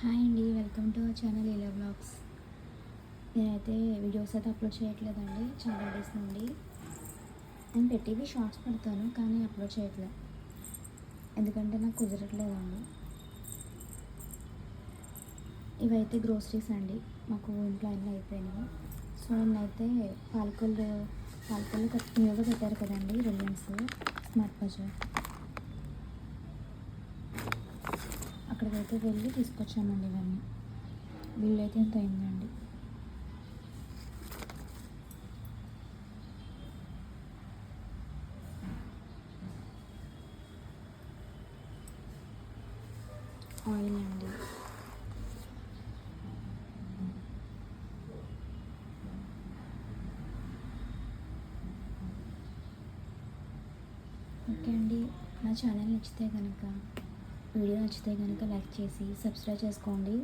Hi అండి, welcome to our channel ఇలా blogs. నేనైతే వీడియోస్ అయితే అప్లోడ్ చేయట్లేదండి చాలా డేస్ నుండి. నేను పెట్టేవి షార్ట్స్ పెడతాను కానీ అప్లోడ్ చేయట్లేదు, ఎందుకంటే నాకు కుదరట్లేదండి. ఇవైతే గ్రోసరీస్ అండి, మాకు ఇంట్లో అన్నీ అయిపోయినాయి. సో నేనైతే పాలకొల్లు న్యూగా పెట్టారు కదండి రిలయన్స్ స్మార్ట్ బజార్, అక్కడికైతే వెళ్ళి తీసుకొచ్చామండి. ఇవన్నీ బిల్ అయితే ఎంత అయిందండి. ఆయిల్ అండి, ఓకే అండి. నా ఛానల్ నచ్చితే కనుక వీడియో నచ్చితే కనుక లైక్ చేసి సబ్స్క్రైబ్ చేసుకోండి.